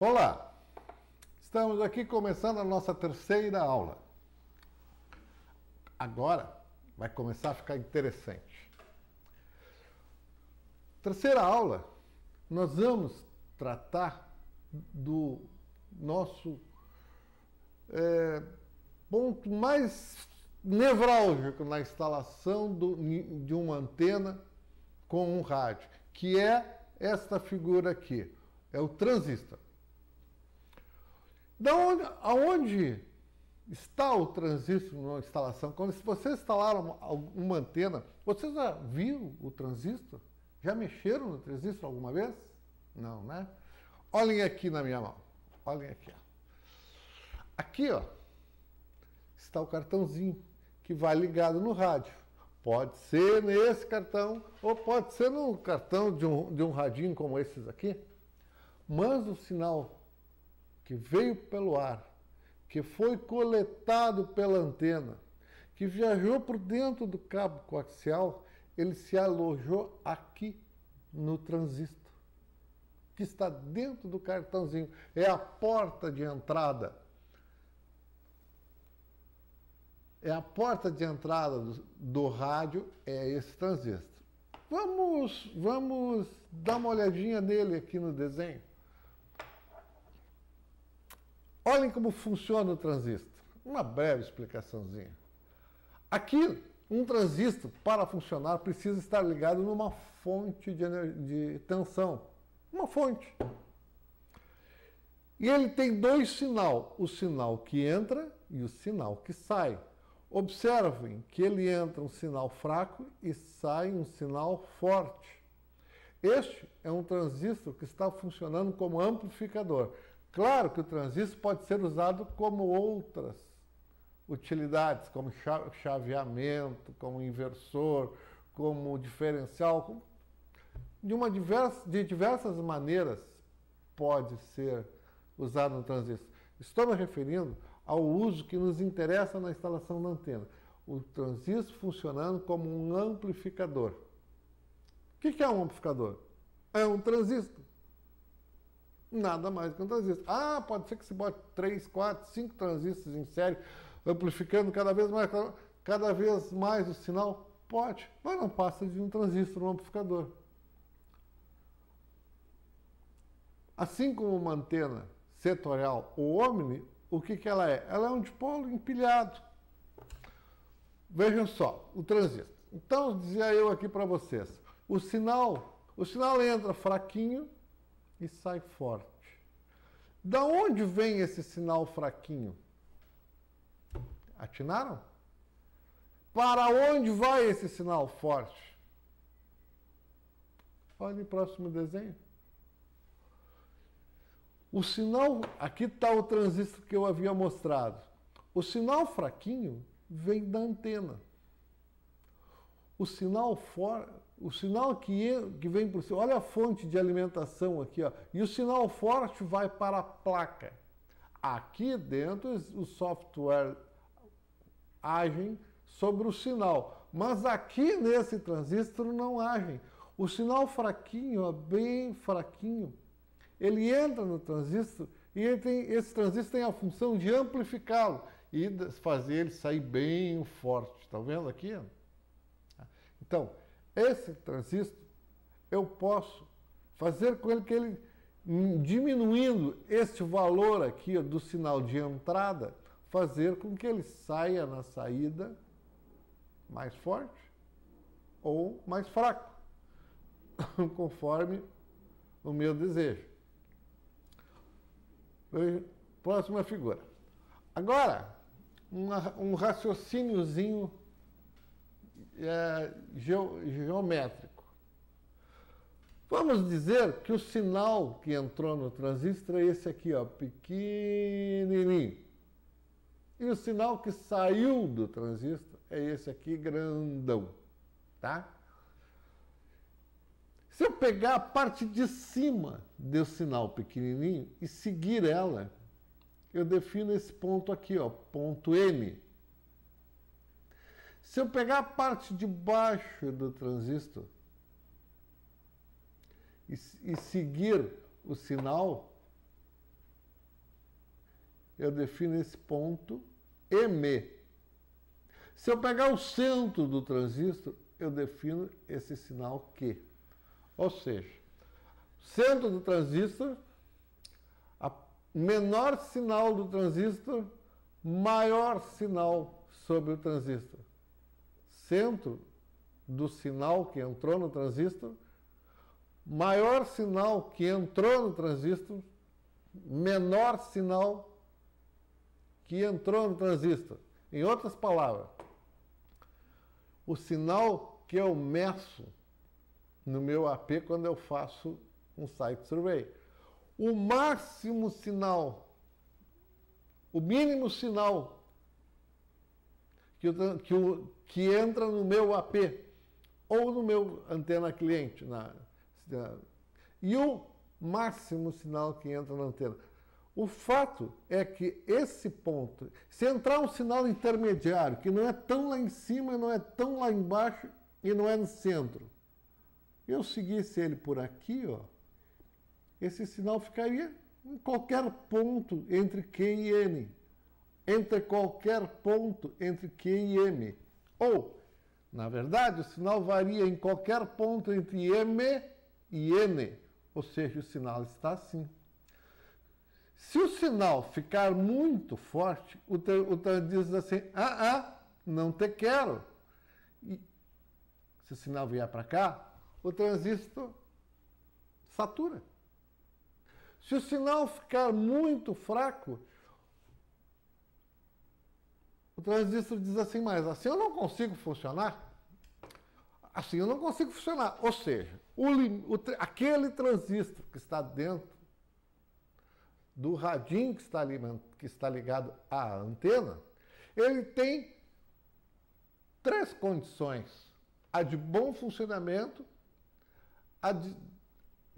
Olá, estamos aqui começando a nossa terceira aula. Agora vai começar a ficar interessante. Terceira aula, nós vamos tratar do nosso ponto mais nevrálgico na instalação de uma antena com um rádio, que é esta figura aqui, é o transistor. Aonde está o transistor na instalação? Quando você instalar uma antena, você já viu o transistor? Já mexeram no transistor alguma vez? Não, né? Olhem aqui na minha mão. Olhem aqui. Ó. Aqui, ó, está o cartãozinho que vai ligado no rádio. Pode ser nesse cartão ou pode ser no cartão de um radinho como esses aqui. Mas o sinal que veio pelo ar, que foi coletado pela antena, que viajou por dentro do cabo coaxial, ele se alojou aqui no transistor, que está dentro do cartãozinho. É a porta de entrada. É a porta de entrada do rádio, é esse transistor. Vamos dar uma olhadinha nele aqui no desenho. Olhem como funciona o transistor. Uma breve explicaçãozinha. Aqui, um transistor, para funcionar, precisa estar ligado numa fonte de tensão. Uma fonte. E ele tem dois sinais. O sinal que entra e o sinal que sai. Observem que ele entra um sinal fraco e sai um sinal forte. Este é um transistor que está funcionando como amplificador. Claro que o transistor pode ser usado como outras utilidades, como chaveamento, como inversor, como diferencial. De diversas maneiras pode ser usado no transistor. Estou me referindo ao uso que nos interessa na instalação da antena. O transistor funcionando como um amplificador. O que é um amplificador? É um transistor. Nada mais que um transistor. Ah, pode ser que se bote 3, 4, 5 transistores em série, amplificando cada vez mais o sinal? Pode, mas não passa de um transistor, um amplificador. Assim como uma antena setorial ou omni, o que ela é? Ela é um dipolo empilhado. Vejam só, o transistor. Então, dizia eu aqui para vocês, o sinal entra fraquinho e sai forte. Da onde vem esse sinal fraquinho? Atinaram? Para onde vai esse sinal forte? Olha o próximo desenho. O sinal, aqui está o transistor que eu havia mostrado. O sinal fraquinho vem da antena. O sinal que vem por cima, olha a fonte de alimentação aqui, ó, e o sinal forte vai para a placa. Aqui dentro os software agem sobre o sinal, mas aqui nesse transistor não agem. O sinal fraquinho, ó, bem fraquinho, ele entra no transistor e esse transistor tem a função de amplificá-lo e fazer ele sair bem forte. Está vendo aqui? Então, esse transistor, eu posso fazer com ele que ele, diminuindo este valor aqui do sinal de entrada, fazer com que ele saia na saída mais forte ou mais fraco, conforme o meu desejo. Próxima figura. Agora, um raciocíniozinho geométrico. Vamos dizer que o sinal que entrou no transistor é esse aqui, ó, pequenininho. E o sinal que saiu do transistor é esse aqui, grandão, tá? Se eu pegar a parte de cima do sinal pequenininho e seguir ela, eu defino esse ponto aqui, ó, ponto N. Se eu pegar a parte de baixo do transistor e seguir o sinal, eu defino esse ponto M. Se eu pegar o centro do transistor, eu defino esse sinal Q. Ou seja, centro do transistor, a menor sinal do transistor, maior sinal sobre o transistor. Centro do sinal que entrou no transistor, maior sinal que entrou no transistor, menor sinal que entrou no transistor. Em outras palavras, o sinal que eu meço no meu AP quando eu faço um site survey. O máximo sinal, o mínimo sinal que entra no meu AP ou no meu antena cliente, e o máximo sinal que entra na antena. O fato é que esse ponto, se entrar um sinal intermediário, que não é tão lá em cima, não é tão lá embaixo e não é no centro, eu seguisse ele por aqui, ó, esse sinal ficaria em qualquer ponto entre Q e N, entre qualquer ponto entre Q e M. Ou, na verdade, o sinal varia em qualquer ponto entre M e N, ou seja, o sinal está assim. Se o sinal ficar muito forte, o transistor diz assim, não te quero. E se o sinal vier para cá, o transistor satura. Se o sinal ficar muito fraco, o transistor diz assim, mas assim eu não consigo funcionar. Assim eu não consigo funcionar. Ou seja, aquele transistor que está dentro do radinho que está ligado à antena, ele tem três condições. A de bom funcionamento,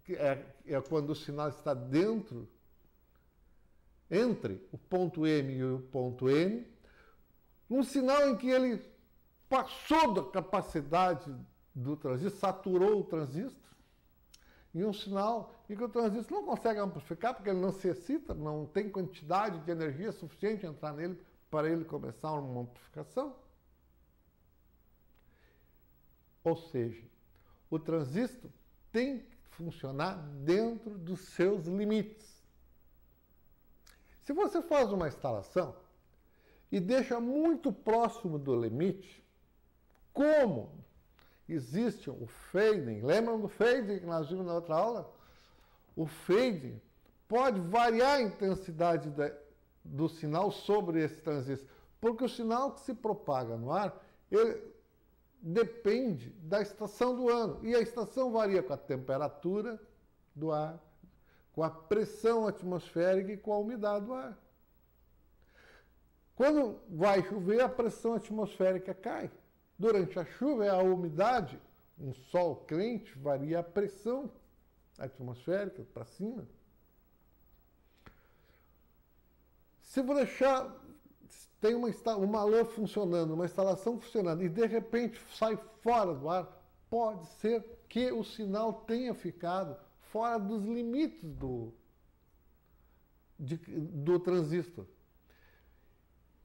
é quando o sinal está entre o ponto M e o ponto N, um sinal em que ele passou da capacidade do transistor, saturou o transistor, e um sinal em que o transistor não consegue amplificar, porque ele não se excita, não tem quantidade de energia suficiente a entrar nele para ele começar uma amplificação. Ou seja, o transistor tem que funcionar dentro dos seus limites. Se você faz uma instalação e deixa muito próximo do limite, como existe o fading, lembram do fading que nós vimos na outra aula? O fading pode variar a intensidade do sinal sobre esse transistor, porque o sinal que se propaga no ar, ele depende da estação do ano, e a estação varia com a temperatura do ar, com a pressão atmosférica e com a umidade do ar. Quando vai chover, a pressão atmosférica cai. Durante a chuva, é a umidade, um sol quente, varia a pressão atmosférica para cima. Se você deixar, tem uma lã funcionando, uma instalação funcionando, e de repente sai fora do ar, pode ser que o sinal tenha ficado fora dos limites do transistor.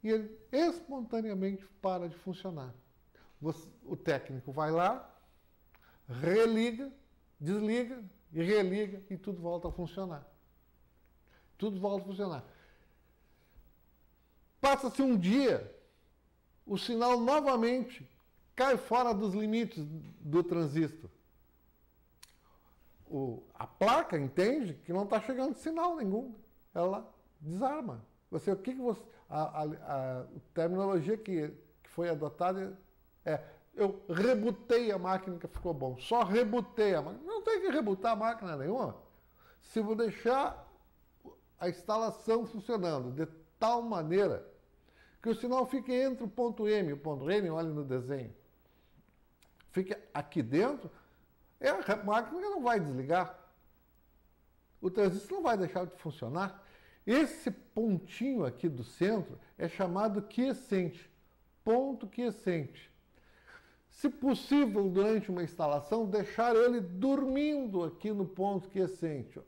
E ele espontaneamente para de funcionar. O técnico vai lá, religa, desliga e religa e tudo volta a funcionar. Tudo volta a funcionar. Passa-se um dia, o sinal novamente cai fora dos limites do transistor. A placa entende que não está chegando sinal nenhum. Ela desarma. A terminologia que foi adotada eu rebutei a máquina que ficou bom. Só rebutei a máquina. Não tem que rebutar a máquina nenhuma. Se vou deixar a instalação funcionando de tal maneira que o sinal fique entre o ponto M e o ponto N, olha no desenho, fique aqui dentro, a máquina não vai desligar. O transistor não vai deixar de funcionar. Esse pontinho aqui do centro é chamado quiescente, ponto quiescente. Se possível, durante uma instalação, deixar ele dormindo aqui no ponto quiescente.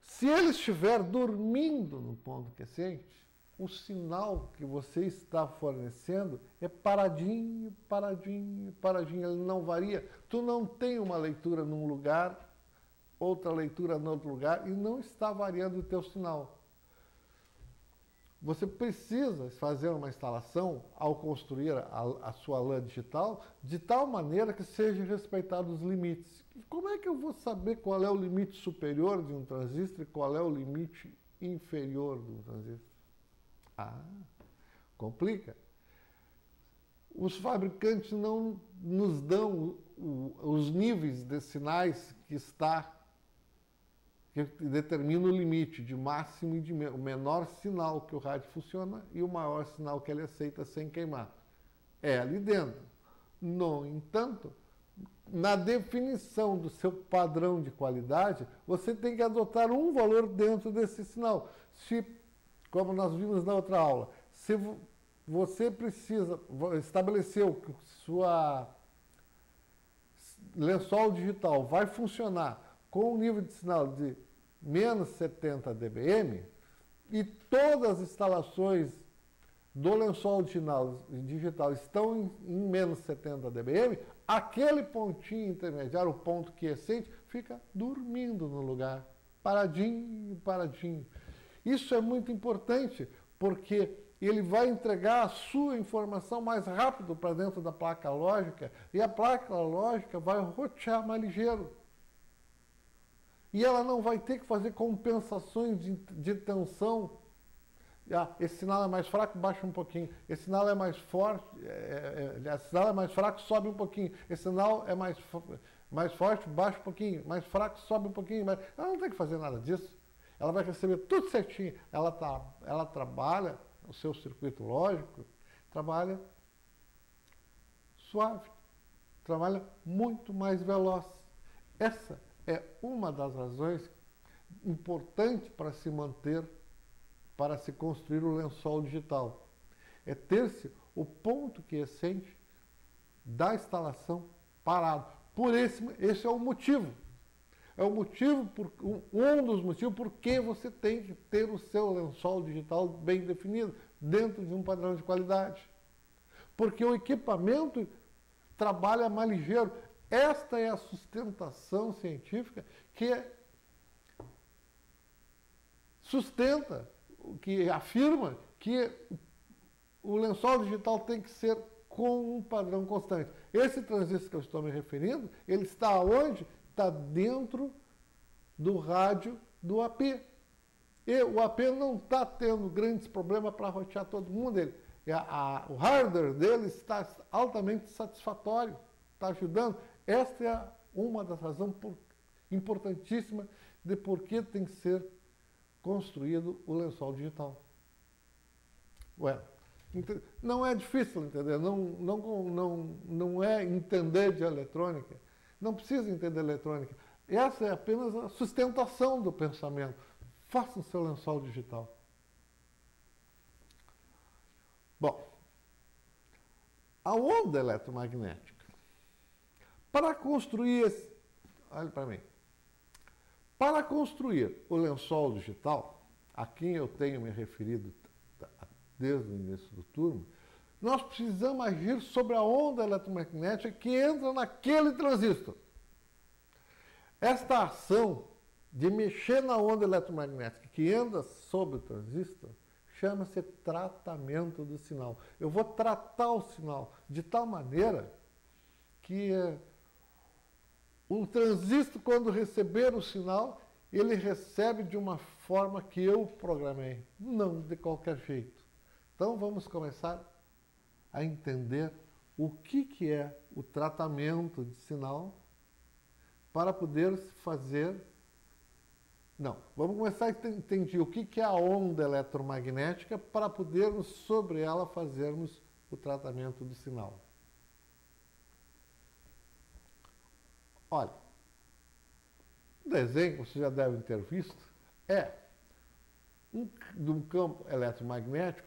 Se ele estiver dormindo no ponto quiescente, o sinal que você está fornecendo é paradinho, paradinho, paradinho, ele não varia. Tu não tem uma leitura num lugar, outra leitura em outro lugar, e não está variando o teu sinal. Você precisa fazer uma instalação, ao construir a sua LAN digital, de tal maneira que sejam respeitados os limites. Como é que eu vou saber qual é o limite superior de um transistor e qual é o limite inferior de um transistor? Ah, complica. Os fabricantes não nos dão os níveis de sinais que determina o limite de máximo e de o menor sinal que o rádio funciona e o maior sinal que ele aceita sem queimar. É ali dentro. No entanto, na definição do seu padrão de qualidade, você tem que adotar um valor dentro desse sinal. Se, como nós vimos na outra aula, se você estabeleceu que sua lençol digital vai funcionar com um nível de sinal de menos 70 dBm e todas as instalações do lençol digital estão em menos 70 dBm, aquele pontinho intermediário, o ponto quiescente, fica dormindo no lugar, paradinho, paradinho. Isso é muito importante, porque ele vai entregar a sua informação mais rápido para dentro da placa lógica e a placa lógica vai rotear mais ligeiro. E ela não vai ter que fazer compensações de tensão. Esse sinal é mais fraco, baixa um pouquinho. Esse sinal é mais forte, esse sinal é mais fraco, sobe um pouquinho. Esse sinal é mais forte, baixa um pouquinho. Mais fraco, sobe um pouquinho. Ela não tem que fazer nada disso. Ela vai receber tudo certinho. Ela trabalha, o seu circuito lógico, trabalha suave, trabalha muito mais veloz. Essa é uma das razões importantes para se manter, para se construir o lençol digital. É ter-se o ponto quiescente da instalação parado. Esse é o motivo. É o motivo, um dos motivos por que você tem que ter o seu lençol digital bem definido, dentro de um padrão de qualidade. Porque o equipamento trabalha mais ligeiro. Esta é a sustentação científica que sustenta, que afirma que o lençol digital tem que ser com um padrão constante. Esse transistor que eu estou me referindo, ele está onde? Está dentro do rádio do AP. E o AP não está tendo grandes problemas para rotear todo mundo. O hardware dele está altamente satisfatório, está ajudando. Esta é uma das razões importantíssimas de por que tem que ser construído o lençol digital. Ué, não é difícil entender, não é entender de eletrônica, não precisa entender eletrônica. Essa é apenas a sustentação do pensamento. Faça o seu lençol digital. Bom, a onda eletromagnética. Para construir olha para mim. Para construir o lençol digital, a quem eu tenho me referido desde o início do turno, nós precisamos agir sobre a onda eletromagnética que entra naquele transistor. Esta ação de mexer na onda eletromagnética que entra sobre o transistor chama-se tratamento do sinal. Eu vou tratar o sinal de tal maneira que o transistor, quando receber o sinal, ele recebe de uma forma que eu programei, não de qualquer jeito. Então vamos começar a entender o que é o tratamento de sinal para poder fazer... Não, vamos começar a entender o que é a onda eletromagnética para podermos, sobre ela, fazermos o tratamento do sinal. Olha, o desenho, vocês já devem ter visto, de um campo eletromagnético,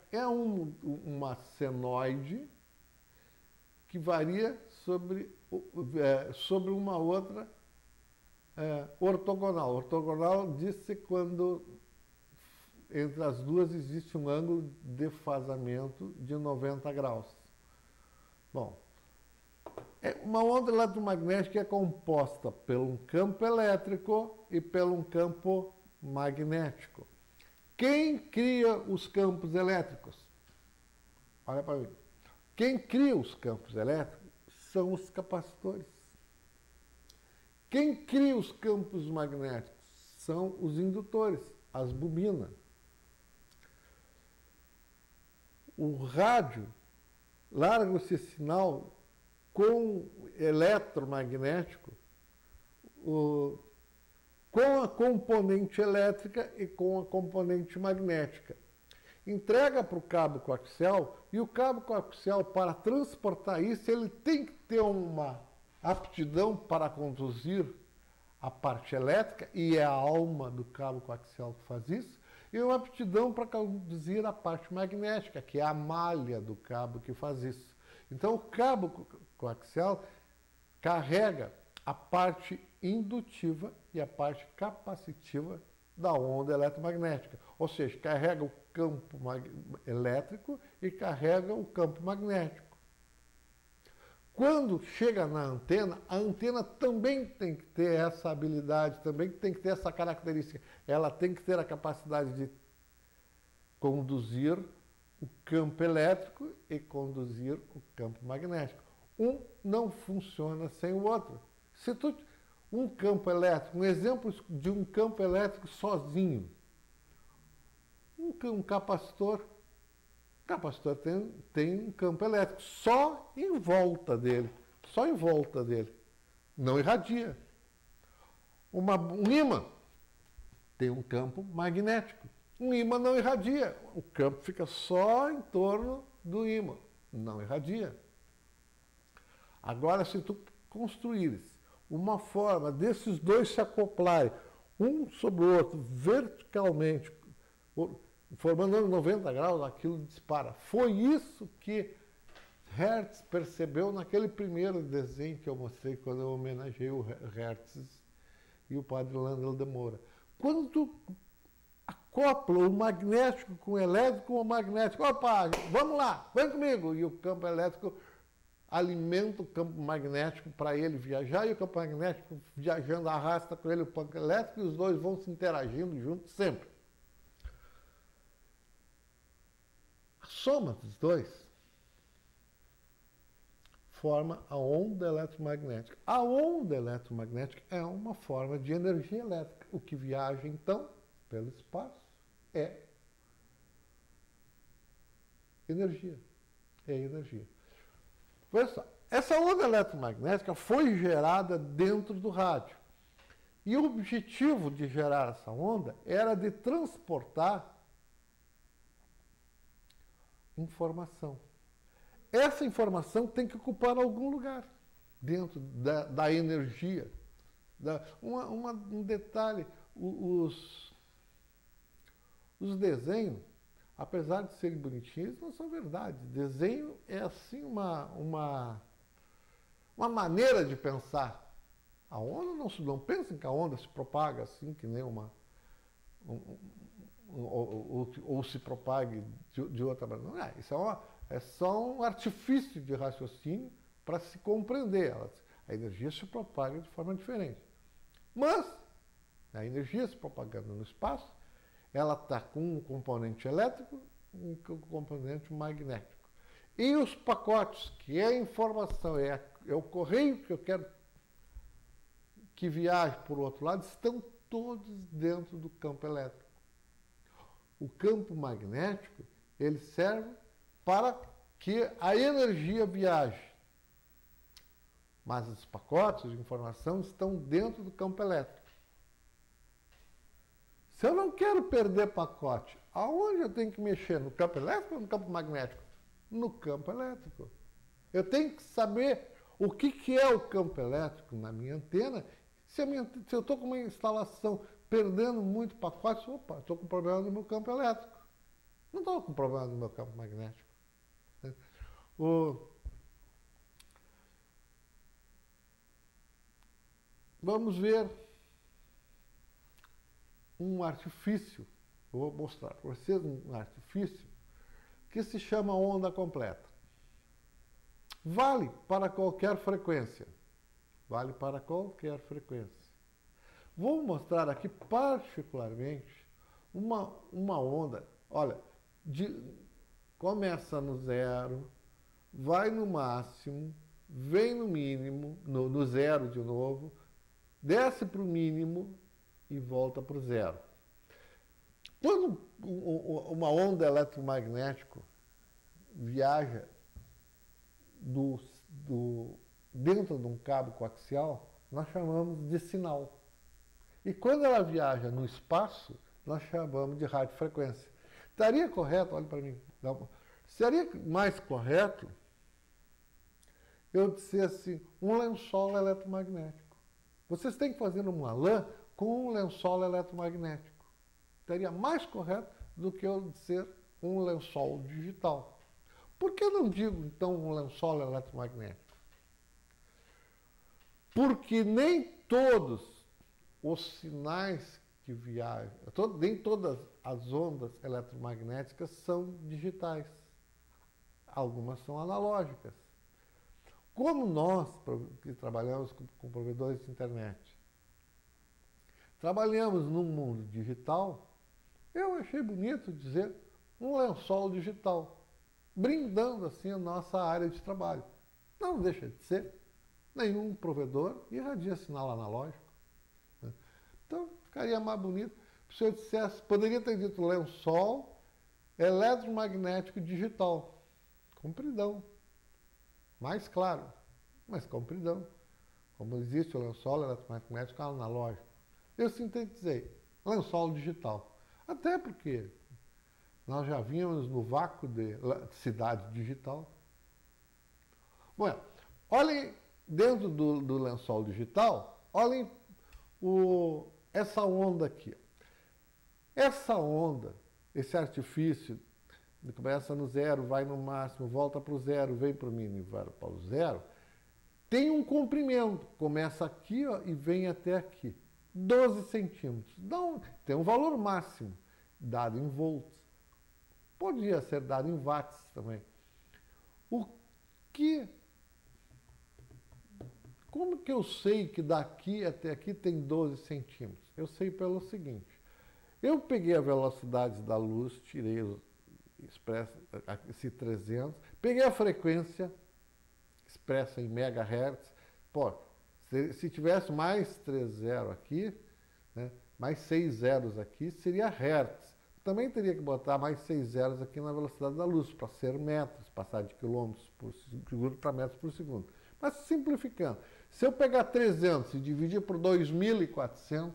uma senoide que varia sobre uma outra ortogonal. Ortogonal diz-se quando entre as duas existe um ângulo de defasamento de 90 graus. Bom, uma onda eletromagnética é composta por um campo elétrico e por um campo magnético. Quem cria os campos elétricos? Olha para mim. Quem cria os campos elétricos são os capacitores. Quem cria os campos magnéticos são os indutores, as bobinas. O rádio larga esse sinal com eletromagnético, com a componente elétrica e com a componente magnética. Entrega para o cabo coaxial, e o cabo coaxial, para transportar isso, ele tem que ter uma aptidão para conduzir a parte elétrica, e é a alma do cabo coaxial que faz isso, e uma aptidão para conduzir a parte magnética, que é a malha do cabo que faz isso. Então, o cabo coaxial carrega a parte indutiva e a parte capacitiva da onda eletromagnética. Ou seja, carrega o campo elétrico e carrega o campo magnético. Quando chega na antena, a antena também tem que ter essa habilidade, também tem que ter essa característica. Ela tem que ter a capacidade de conduzir o campo elétrico e conduzir o campo magnético. Um não funciona sem o outro. Se um campo elétrico, um exemplo de um campo elétrico sozinho, um capacitor. O capacitor tem um campo elétrico só em volta dele, não irradia. Um ímã tem um campo magnético. Um ímã não irradia, o campo fica só em torno do ímã, não irradia. Agora, se tu construíres uma forma desses dois se acoplarem, um sobre o outro, verticalmente, formando 90 graus, aquilo dispara. Foi isso que Hertz percebeu naquele primeiro desenho que eu mostrei quando eu homenageei o Hertz e o padre Landel de Moura. Quando tu acopla o magnético com o elétrico, com o magnético, opa, vamos lá, vem comigo, e o campo elétrico alimenta o campo magnético para ele viajar, e o campo magnético viajando arrasta com ele o campo elétrico, e os dois vão se interagindo juntos sempre. A soma dos dois forma a onda eletromagnética. A onda eletromagnética é uma forma de energia elétrica. O que viaja, então, pelo espaço é energia. É energia. Veja só, essa onda eletromagnética foi gerada dentro do rádio. E o objetivo de gerar essa onda era de transportar informação. Essa informação tem que ocupar algum lugar dentro da energia. Um detalhe, os desenhos, apesar de serem bonitinhos, não são verdade. Desenho é assim uma maneira de pensar. A onda não pensa que a onda se propaga assim, que nem ou se propague de outra maneira. Não é, isso é só um artifício de raciocínio para se compreender. A energia se propaga de forma diferente. Mas a energia se propagando no espaço, ela está com um componente elétrico e um componente magnético. E os pacotes, que é a informação, é o correio que eu quero que viaje por outro lado, estão todos dentro do campo elétrico. O campo magnético, ele serve para que a energia viaje. Mas os pacotes de informação estão dentro do campo elétrico. Se eu não quero perder pacote, aonde eu tenho que mexer? No campo elétrico ou no campo magnético? No campo elétrico. Eu tenho que saber o que é o campo elétrico na minha antena. Se eu estou com uma instalação perdendo muito pacote, opa, estou com problema no meu campo elétrico. Não estou com problema no meu campo magnético. Vamos ver um artifício, eu vou mostrar para vocês um artifício que se chama onda completa. Vale para qualquer frequência. Vale para qualquer frequência. Vou mostrar aqui particularmente uma onda, olha, começa no zero, vai no máximo, vem no mínimo, no zero de novo, desce para o mínimo e volta para o zero. Quando uma onda eletromagnética viaja dentro de um cabo coaxial, nós chamamos de sinal. E quando ela viaja no espaço, nós chamamos de radiofrequência. Estaria correto, olha para mim, seria mais correto eu dissesse um lençol eletromagnético. Vocês têm que fazer uma lã com um lençol eletromagnético. Seria mais correto do que eu dizer um lençol digital. Por que eu não digo, então, um lençol eletromagnético? Porque nem todos os sinais que viajam, nem todas as ondas eletromagnéticas são digitais. Algumas são analógicas. Como nós, que trabalhamos com provedores de internet, trabalhamos num mundo digital, eu achei bonito dizer um lençol digital, brindando assim a nossa área de trabalho. Não deixa de ser. Nenhum provedor irradia sinal analógico. Então, ficaria mais bonito se eu dissesse, poderia ter dito lençol eletromagnético digital. Compridão. Mais claro, mas compridão. Como existe o lençol eletromagnético analógico. Eu sintetizei, lençol digital. Até porque nós já vínhamos no vácuo de cidade digital. Bom, olhem dentro do lençol digital, olhem essa onda aqui. Essa onda, esse artifício, começa no zero, vai no máximo, volta para o zero, vem para o mínimo e vai para o zero, tem um comprimento. Começa aqui, ó, e vem até aqui. 12 centímetros. Tem um valor máximo, dado em volts. Podia ser dado em watts também. Como que eu sei que daqui até aqui tem 12 centímetros? Eu sei pelo seguinte. Eu peguei a velocidade da luz, tirei esse 300, peguei a frequência expressa em megahertz. Pô, se tivesse mais 3 zeros aqui, né, mais 6 zeros aqui, seria hertz. Também teria que botar mais 6 zeros aqui na velocidade da luz, para ser metros, passar de quilômetros por segundo para metros por segundo. Mas simplificando, se eu pegar 300 e dividir por 2.400,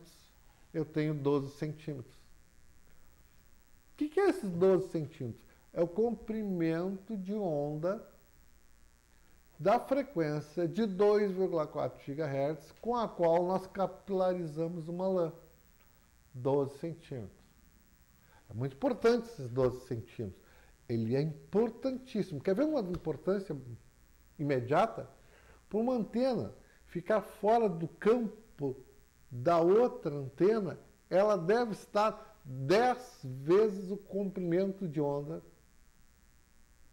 eu tenho 12 centímetros. O que é esses 12 centímetros? É o comprimento de onda da frequência de 2,4 GHz com a qual nós capilarizamos uma lã. 12 centímetros. É muito importante esses 12 centímetros. Ele é importantíssimo. Quer ver uma importância imediata? Para uma antena ficar fora do campo da outra antena, ela deve estar 10 vezes o comprimento de onda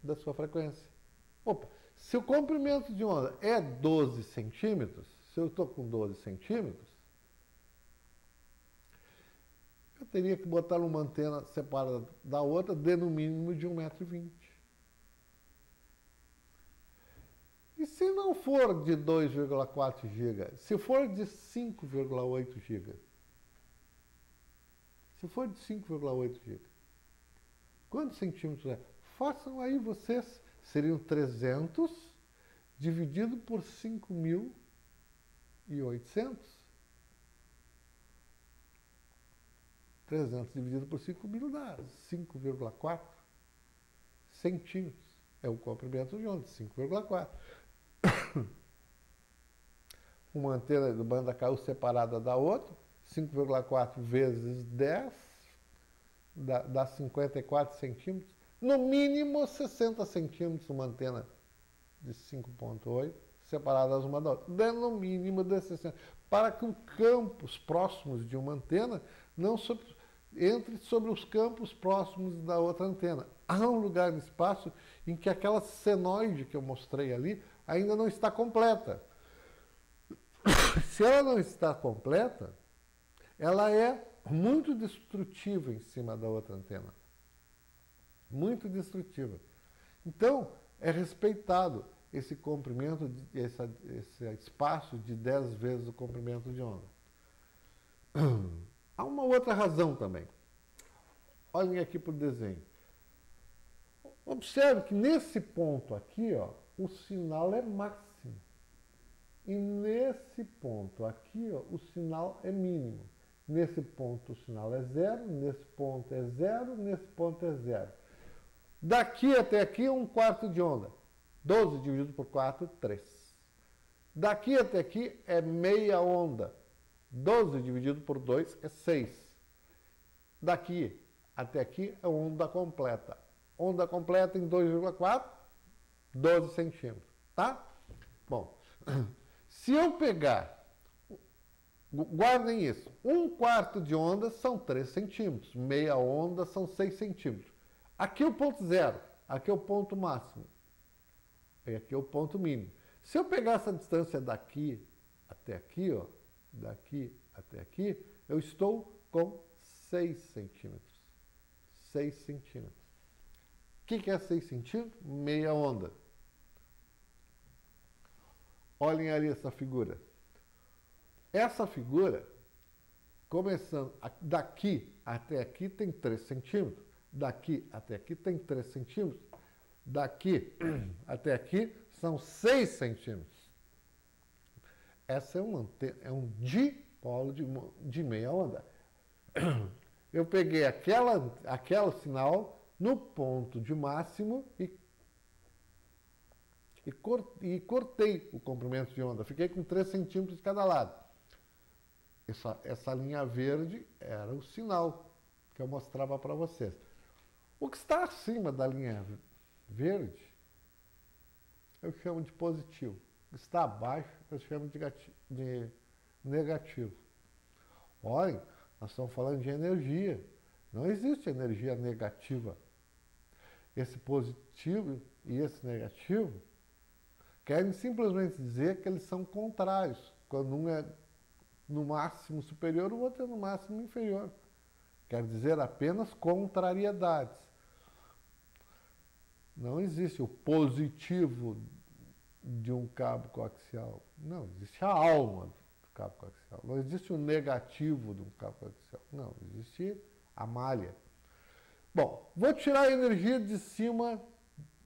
da sua frequência. Opa, se o comprimento de onda é 12 centímetros, se eu estou com 12 centímetros, eu teria que botar uma antena separada da outra de no mínimo de 1,20 m. E se não for de 2,4 GB, se for de 5,8 GB, se for de 5,8 GB, quantos centímetros é? Façam aí vocês, seriam 300 dividido por 5.800. 300 dividido por 5.000 dá 5,4 centímetros. É o comprimento de onda, 5,4. Uma antena de banda KU separada da outra, 5,4 vezes 10, dá 54 centímetros. No mínimo 60 centímetros uma antena de 5,8, separadas uma da outra. No mínimo de 60. Para que os campos próximos de uma antena não entre sobre os campos próximos da outra antena. Há um lugar no espaço em que aquela senoide que eu mostrei ali ainda não está completa. Se ela não está completa, ela é muito destrutiva em cima da outra antena. Muito destrutiva. Então, é respeitado esse comprimento, esse espaço de 10 vezes o comprimento de onda. Há uma outra razão também. Olhem aqui para o desenho. Observe que nesse ponto aqui, ó, o sinal é máximo. E nesse ponto aqui, ó, o sinal é mínimo. Nesse ponto o sinal é zero, nesse ponto é zero, nesse ponto é zero. Daqui até aqui, 1/4 de onda. 12 dividido por 4, 3. Daqui até aqui é meia onda. 12 dividido por 2 é 6. Daqui até aqui é onda completa. Onda completa em 2,4, 12 centímetros. Tá? Bom, se eu pegar, guardem isso, 1/4 de onda são 3 centímetros. Meia onda são 6 centímetros. Aqui é o ponto zero, aqui é o ponto máximo. E aqui é o ponto mínimo. Se eu pegar essa distância daqui até aqui, ó, daqui até aqui, eu estou com 6 centímetros. 6 centímetros. O que é 6 centímetros? Meia onda. Olhem ali essa figura. Essa figura, começando daqui até aqui, tem 3 centímetros. Daqui até aqui tem 3 centímetros. Daqui até aqui são 6 centímetros. Essa é um dipolo de meia onda. Eu peguei aquela sinal no ponto de máximo e cortei o comprimento de onda. Fiquei com 3 centímetros de cada lado. Essa linha verde era o sinal que eu mostrava para vocês. O que está acima da linha verde, eu chamo de positivo. O que está abaixo, eu chamo de negativo. Olhem, nós estamos falando de energia. Não existe energia negativa. Esse positivo e esse negativo querem simplesmente dizer que eles são contrários. Quando um é no máximo superior, o outro é no máximo inferior. Quer dizer apenas contrariedades. Não existe o positivo de um cabo coaxial. Não, existe a alma do cabo coaxial. Não existe o negativo de um cabo coaxial. Não, existe a malha. Bom, vou tirar a energia de cima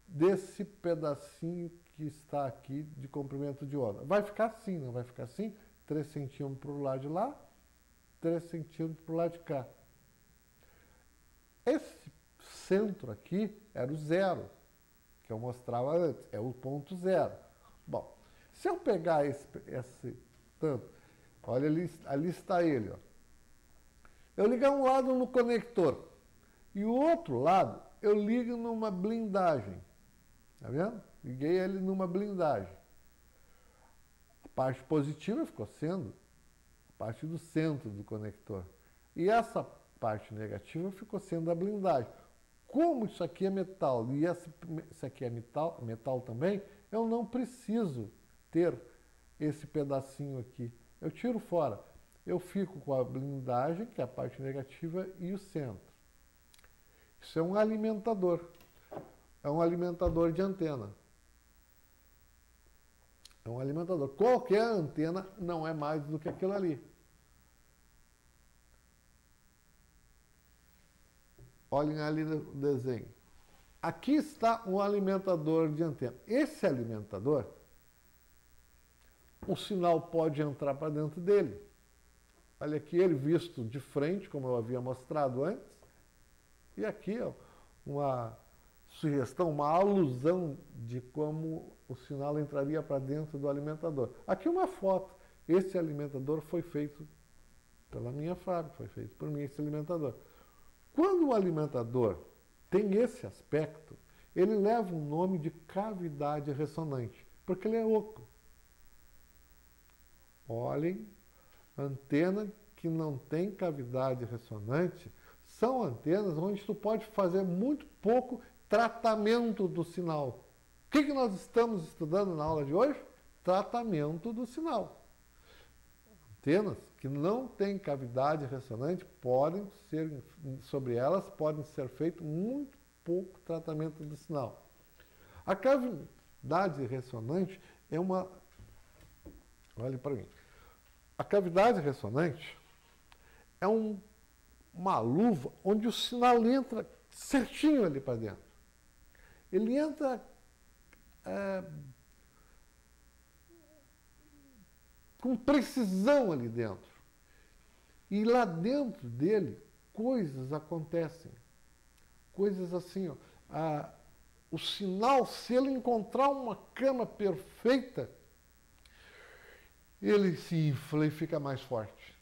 desse pedacinho que está aqui de comprimento de onda. Vai ficar assim, não vai ficar assim? 3 centímetros para o lado de lá, 3 centímetros para o lado de cá. Esse centro aqui era o zero, que eu mostrava antes, é o ponto zero. Bom, se eu pegar esse tanto, olha ali está ele, ó. Eu ligar um lado no conector e o outro lado eu ligo numa blindagem, tá vendo? Liguei ele numa blindagem. A parte positiva ficou sendo a parte do centro do conector e essa parte negativa ficou sendo a blindagem. Como isso aqui é metal e isso aqui é metal também, eu não preciso ter esse pedacinho aqui. Eu tiro fora. Eu fico com a blindagem, que é a parte negativa, e o centro. Isso é um alimentador. É um alimentador de antena. É um alimentador. Qualquer antena não é mais do que aquilo ali. Olhem ali no desenho. Aqui está um alimentador de antena. Esse alimentador, o sinal pode entrar para dentro dele. Olha aqui ele visto de frente, como eu havia mostrado antes. E aqui, ó, uma sugestão, uma alusão de como o sinal entraria para dentro do alimentador. Aqui uma foto. Esse alimentador foi feito pela minha fábrica, foi feito por mim, esse alimentador. Quando o alimentador tem esse aspecto, ele leva um nome de cavidade ressonante, porque ele é oco. Olhem, antena que não têm cavidade ressonante são antenas onde tu pode fazer muito pouco tratamento do sinal. O que nós estamos estudando na aula de hoje? Tratamento do sinal. Antenas que não têm cavidade ressonante sobre elas podem ser feito muito pouco tratamento do sinal. A cavidade ressonante é uma... Olhe para mim. A cavidade ressonante é uma luva onde o sinal entra certinho ali para dentro. Ele entra com precisão ali dentro. E lá dentro dele, coisas acontecem. Coisas assim, ó. O sinal, se ele encontrar uma cama perfeita, ele se infla e fica mais forte.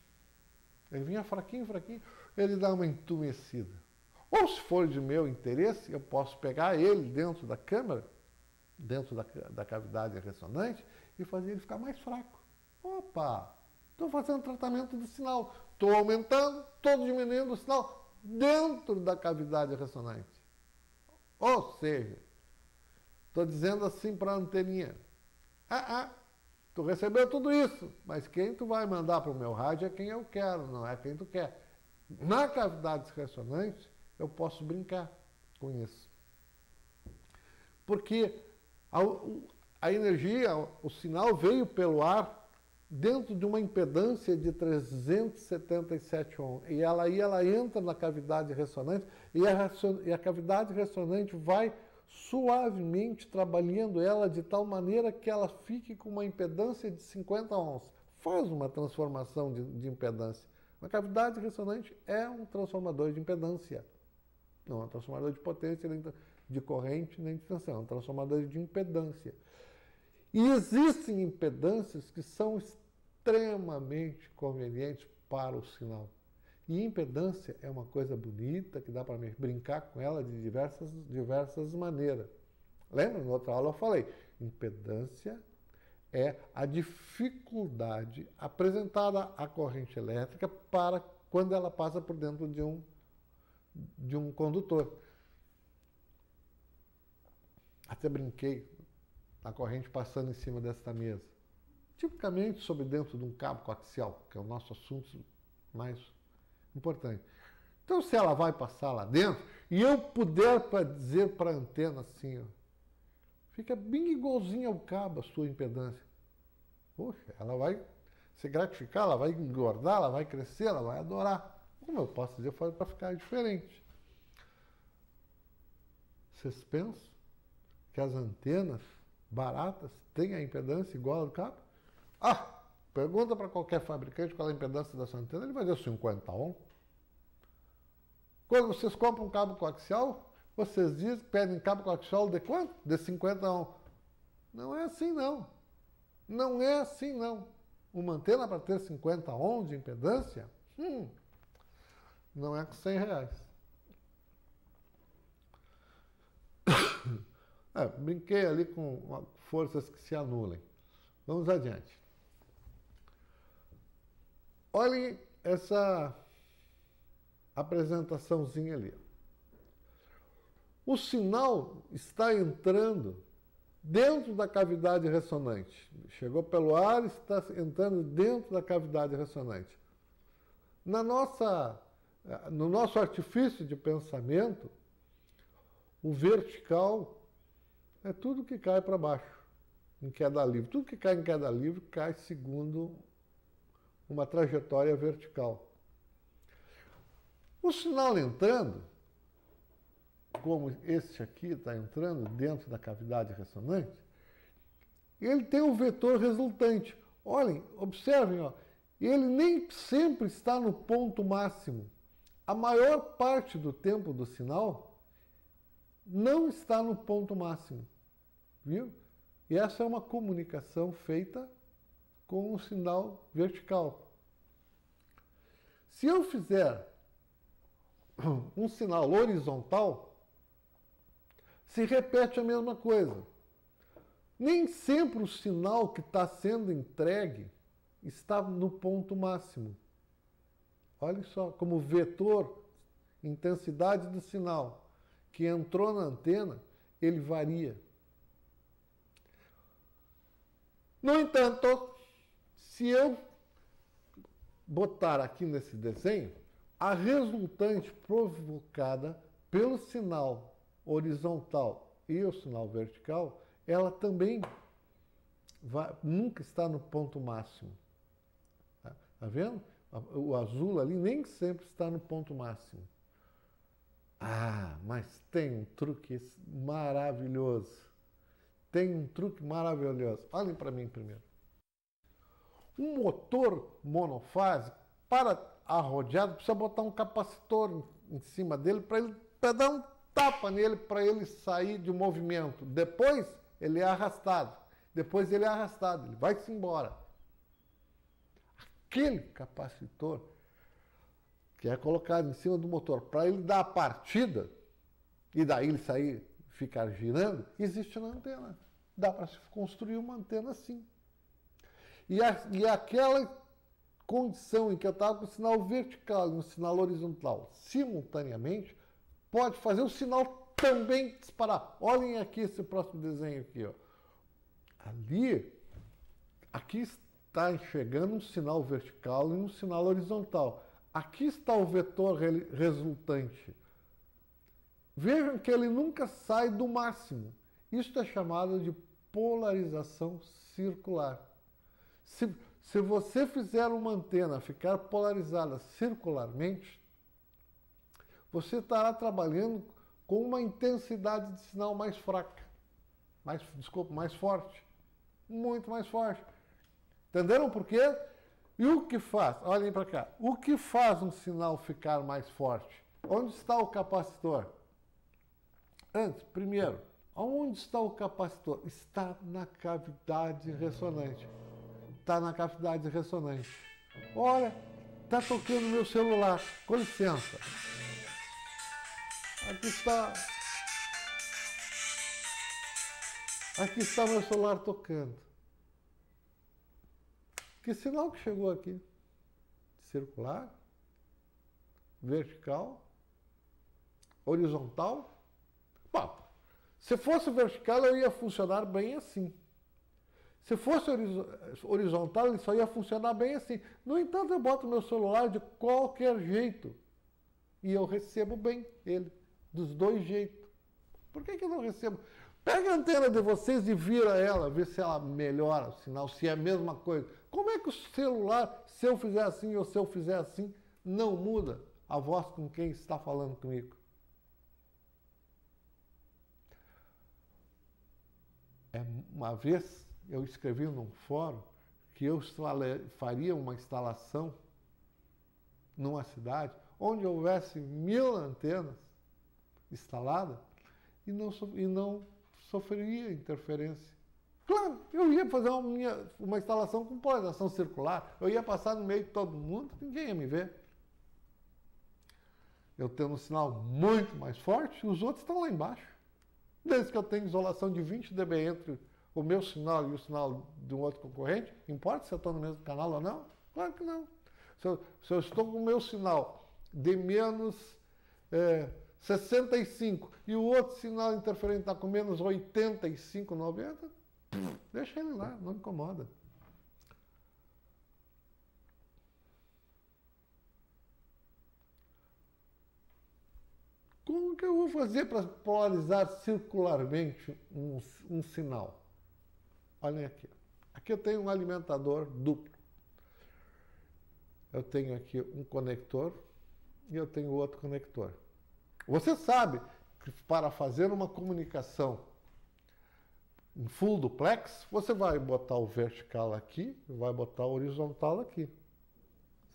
Ele vinha fraquinho, fraquinho, ele dá uma entumecida. Ou se for de meu interesse, eu posso pegar ele dentro da câmara, dentro da cavidade ressonante, e fazer ele ficar mais fraco. Opa! Estou fazendo tratamento do sinal. Estou aumentando, estou diminuindo o sinal dentro da cavidade ressonante. Ou seja, estou dizendo assim para a anteninha. Tu recebeu tudo isso, mas quem tu vai mandar para o meu rádio é quem eu quero, não é quem tu quer. Na cavidade ressonante, eu posso brincar com isso. Porque a energia, o sinal veio pelo ar dentro de uma impedância de 377 ohms. E ela entra na cavidade ressonante e a cavidade ressonante vai suavemente trabalhando ela de tal maneira que ela fique com uma impedância de 50 ohms. Faz uma transformação de impedância. A cavidade ressonante é um transformador de impedância. Não é um transformador de potência, nem de corrente, nem de tensão. É um transformador de impedância. E existem impedâncias que são extremamente convenientes para o sinal. E impedância é uma coisa bonita, que dá para brincar com ela de diversas maneiras. Lembra? Na outra aula eu falei, impedância é a dificuldade apresentada à corrente elétrica para quando ela passa por dentro de um condutor. Até brinquei a corrente passando em cima desta mesa. Tipicamente sobre dentro de um cabo coaxial, que é o nosso assunto mais importante. Então, se ela vai passar lá dentro, e eu puder dizer para a antena assim, ó, fica bem igualzinho ao cabo a sua impedância. Poxa, ela vai se gratificar, ela vai engordar, ela vai crescer, ela vai adorar. Como eu posso dizer, para ficar diferente. Vocês pensam que as antenas baratas têm a impedância igual ao cabo? Pergunta para qualquer fabricante qual é a impedância da sua antena, ele vai dizer 50 ohms. Quando vocês compram um cabo coaxial, vocês pedem cabo coaxial de quanto? De 50 ohms. Não é assim, não. Não é assim, não. Uma antena para ter 50 ohms de impedância, não é com 100 reais. Brinquei ali com forças que se anulem. Vamos adiante. Olhem essa apresentaçãozinha ali. O sinal está entrando dentro da cavidade ressonante. Chegou pelo ar e está entrando dentro da cavidade ressonante. No nosso artifício de pensamento, o vertical é tudo que cai para baixo, em queda livre. Tudo que cai em queda livre cai segundo uma trajetória vertical. O sinal entrando, como este aqui está entrando dentro da cavidade ressonante, ele tem um vetor resultante. Olhem, observem, ó, ele nem sempre está no ponto máximo. A maior parte do tempo do sinal não está no ponto máximo. Viu? E essa é uma comunicação feita com o sinal vertical. Se eu fizer um sinal horizontal, se repete a mesma coisa. Nem sempre o sinal que está sendo entregue está no ponto máximo. olha só, como vetor, intensidade do sinal que entrou na antena, ele varia. No entanto, se eu botar aqui nesse desenho, a resultante provocada pelo sinal horizontal e o sinal vertical, ela também nunca está no ponto máximo. Tá vendo? O azul ali nem sempre está no ponto máximo. Ah, mas tem um truque maravilhoso. Tem um truque maravilhoso. Olhem para mim primeiro. Um motor monofásico, para arrodeado, precisa botar um capacitor em cima dele para dar um tapa nele para ele sair de movimento. Depois ele é arrastado. Depois ele é arrastado, ele vai-se embora. Aquele capacitor que é colocado em cima do motor para ele dar a partida e daí ele sair, ficar girando, existe na antena. Dá para se construir uma antena assim. E aquela condição em que eu estava com o sinal vertical e o sinal horizontal simultaneamente, pode fazer o sinal também disparar. Olhem aqui esse próximo desenho aqui, ó. Aqui está chegando um sinal vertical e um sinal horizontal. Aqui está o vetor resultante. Vejam que ele nunca sai do máximo. Isso é chamado de polarização circular. Se você fizer uma antena ficar polarizada circularmente, você estará trabalhando com uma intensidade de sinal mais fraca. Mais forte. Muito mais forte. Entenderam por quê? E o que faz? Olhem para cá. O que faz um sinal ficar mais forte? Onde está o capacitor? Antes, primeiro, onde está o capacitor? Está na cavidade ressonante. Está na cavidade ressonante. Olha, está tocando meu celular. Com licença. Aqui está meu celular tocando. Que sinal que chegou aqui? Circular, vertical, horizontal. Bom, se fosse vertical, eu ia funcionar bem assim. Se fosse horizontal, ele só ia funcionar bem assim. No entanto, eu boto meu celular de qualquer jeito e eu recebo bem ele, dos dois jeitos. Por que eu não recebo? Pega a antena de vocês e vira ela, vê se ela melhora o sinal, se é a mesma coisa. Como é que o celular, se eu fizer assim ou se eu fizer assim, não muda a voz com quem está falando comigo? Uma vez eu escrevi num fórum que eu faria uma instalação numa cidade onde houvesse 1000 antenas instaladas e não sofreria interferência. Claro, eu ia fazer uma instalação com polarização circular, eu ia passar no meio de todo mundo, ninguém ia me ver. Eu tendo um sinal muito mais forte, os outros estão lá embaixo. Desde que eu tenho isolação de 20 dB entre o meu sinal e o sinal de um outro concorrente, importa se eu estou no mesmo canal ou não? Claro que não. Se eu estou com o meu sinal de menos 65 e o outro sinal interferente está com menos 85, 90, deixa ele lá, não me incomoda. Como que eu vou fazer para polarizar circularmente um sinal? Olhem aqui. Aqui eu tenho um alimentador duplo. Eu tenho aqui um conector e eu tenho outro conector. Você sabe que para fazer uma comunicação em full duplex, você vai botar o vertical aqui e vai botar o horizontal aqui.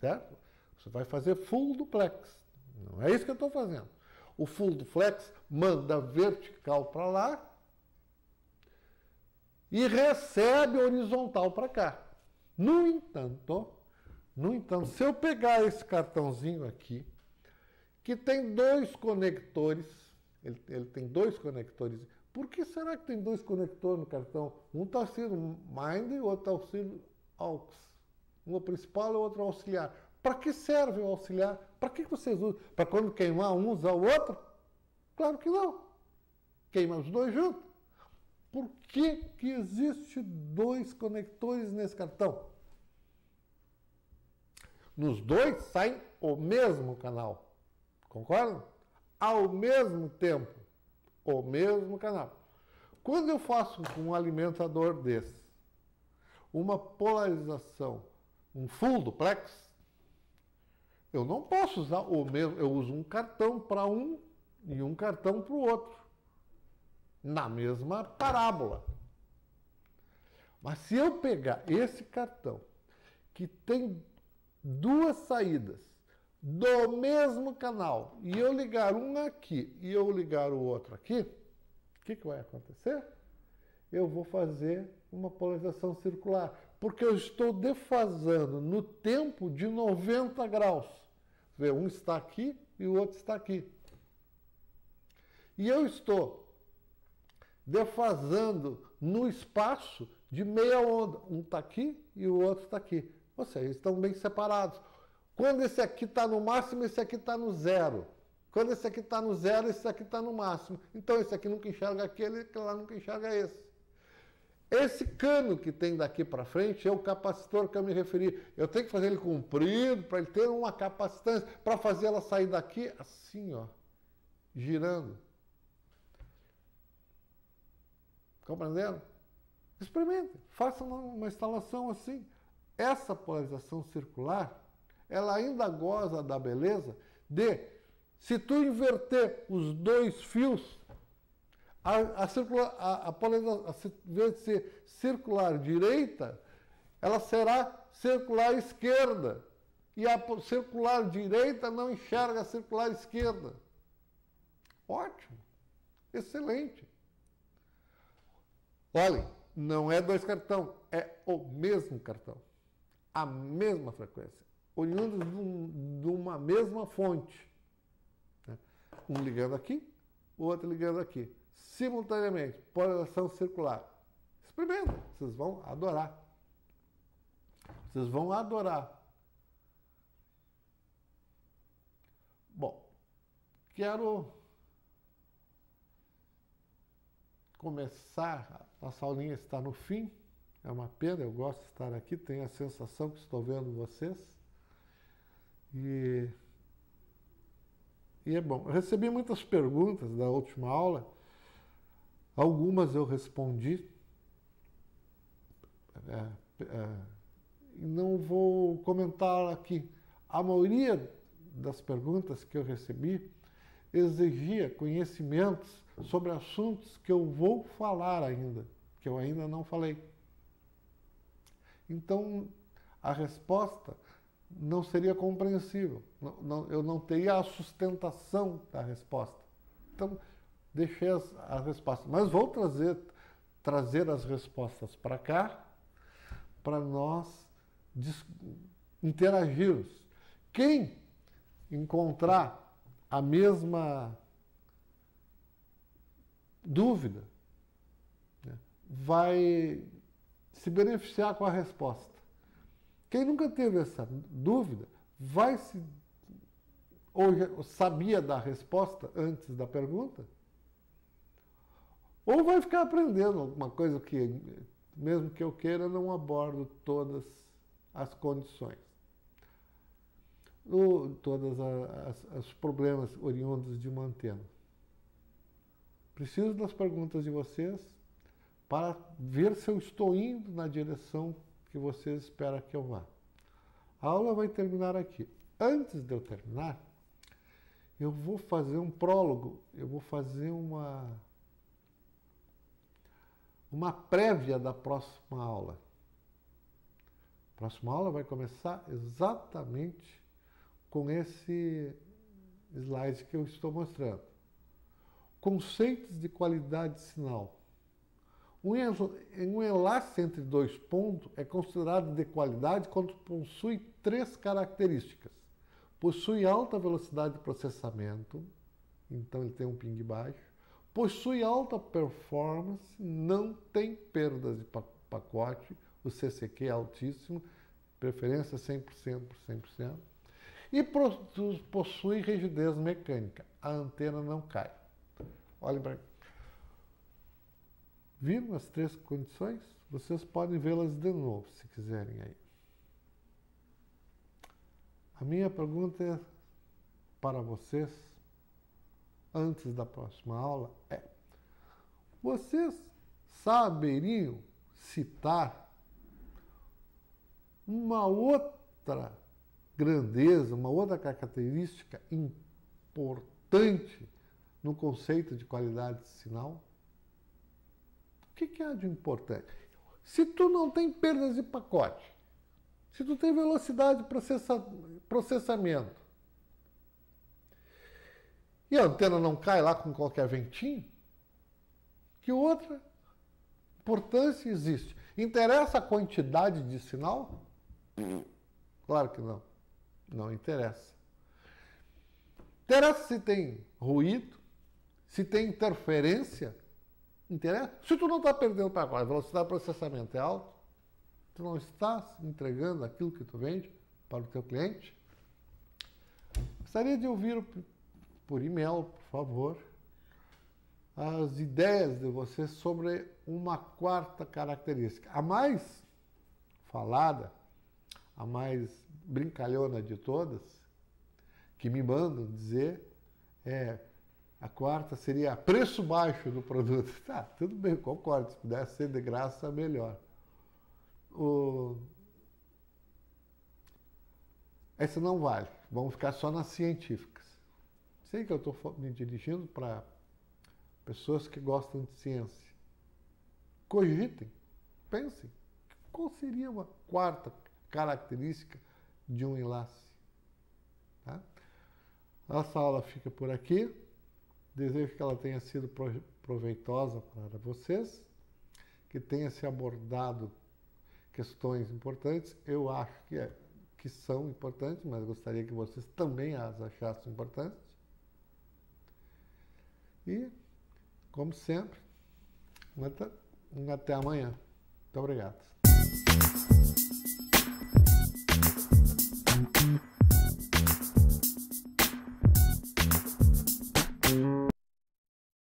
Certo? Você vai fazer full duplex. Não é isso que eu estou fazendo. O full duplex manda vertical para lá e recebe horizontal para cá. No entanto, se eu pegar esse cartãozinho aqui, que tem dois conectores, ele tem dois conectores. Por que será que tem dois conectores no cartão? Um está sendo mind e o outro está sendo aux. Um é o principal e o outro é o auxiliar. Para que serve o auxiliar? Para que vocês usam? Para quando queimar um usar o outro? Claro que não. Queima os dois juntos. Por que que existe dois conectores nesse cartão? Nos dois sai o mesmo canal. Concordam? Ao mesmo tempo. O mesmo canal. Quando eu faço com um alimentador desse uma polarização, um full duplex, eu não posso usar o mesmo, eu uso um cartão para um e um cartão para o outro, na mesma parábola. Mas se eu pegar esse cartão, que tem duas saídas do mesmo canal, e eu ligar um aqui e eu ligar o outro aqui, o que vai acontecer? Eu vou fazer uma polarização circular, porque eu estou defasando no tempo de 90 graus. Vê, um está aqui e o outro está aqui. E eu estou defasando no espaço de meia onda. Um está aqui e o outro está aqui. Ou seja, estão bem separados. Quando esse aqui está no máximo, esse aqui está no zero. Quando esse aqui está no zero, esse aqui está no máximo. Então esse aqui nunca enxerga aquele, aquele lá nunca enxerga esse. Esse cano que tem daqui para frente é o capacitor que eu me referi. Eu tenho que fazer ele comprido para ele ter uma capacitância, para fazer ela sair daqui assim, ó, girando. Compreendendo? Experimente, faça uma instalação assim. Essa polarização circular, ela ainda goza da beleza de, se tu inverter os dois fios, a polarização, em vez de ser circular direita, ela será circular esquerda. E a circular direita não enxerga a circular esquerda. Ótimo. Excelente. Olhem, não é dois cartões, é o mesmo cartão. A mesma frequência. Oriundos de uma mesma fonte. Um ligando aqui, o outro ligando aqui. Simultaneamente, polarização circular. Experimenta, vocês vão adorar. Vocês vão adorar. Bom, quero começar. Nossa aulinha está no fim. É uma pena, eu gosto de estar aqui. Tenho a sensação que estou vendo vocês. E é bom. Eu recebi muitas perguntas da última aula. Algumas eu respondi. Não vou comentar aqui. A maioria das perguntas que eu recebi exigia conhecimentos sobre assuntos que eu vou falar ainda, que eu ainda não falei. Então, a resposta não seria compreensível. Eu não teria a sustentação da resposta. Então, deixei as respostas. Mas vou trazer as respostas para cá, para nós interagirmos. Quem encontrar a mesma dúvida, né, vai se beneficiar com a resposta. Quem nunca teve essa dúvida, ou sabia da resposta antes da pergunta, ou vai ficar aprendendo alguma coisa que, mesmo que eu queira, não abordo todas as condições. Todos os problemas oriundos de uma antena. Preciso das perguntas de vocês para ver se eu estou indo na direção que vocês esperam que eu vá. A aula vai terminar aqui. Antes de eu terminar, eu vou fazer um prólogo, eu vou fazer uma prévia da próxima aula. A próxima aula vai começar exatamente com esse slide que eu estou mostrando. Conceitos de qualidade de sinal. Um enlace entre dois pontos é considerado de qualidade quando possui três características. Possui alta velocidade de processamento, então ele tem um ping baixo. Possui alta performance, não tem perdas de pacote, o CCQ é altíssimo, preferência 100% por 100%. e possui rigidez mecânica. A antena não cai. Olhem para aqui. Viram as 3 condições? Vocês podem vê-las de novo, se quiserem aí. A minha pergunta é para vocês, antes da próxima aula, é: vocês saberiam citar uma outra grandeza, uma outra característica importante no conceito de qualidade de sinal? O que há de importante? Se tu não tem perdas de pacote, se tu tem velocidade de processamento, e a antena não cai lá com qualquer ventinho, que outra importância existe? Interessa a quantidade de sinal? Claro que não. Não interessa. Interessa se tem ruído, se tem interferência? Interessa? Se tu não está perdendo para agora, a velocidade de processamento é alta, tu não estás entregando aquilo que tu vende para o teu cliente? Gostaria de ouvir por e-mail, por favor, as ideias de vocês sobre uma quarta característica. A mais falada, a mais brincalhona de todas, que me mandam dizer, a quarta seria preço baixo do produto. Tá, tudo bem, concordo. Se pudesse ser de graça, melhor. Essa não vale. Vamos ficar só nas científicas. Sei que eu estou me dirigindo para pessoas que gostam de ciência. Cogitem, pensem. Qual seria uma quarta característica de um enlace? Tá? Essa aula fica por aqui. Desejo que ela tenha sido proveitosa para vocês, que tenha se abordado questões importantes. Eu acho que são importantes, mas gostaria que vocês também as achassem importantes. E, como sempre, até amanhã. Muito obrigado.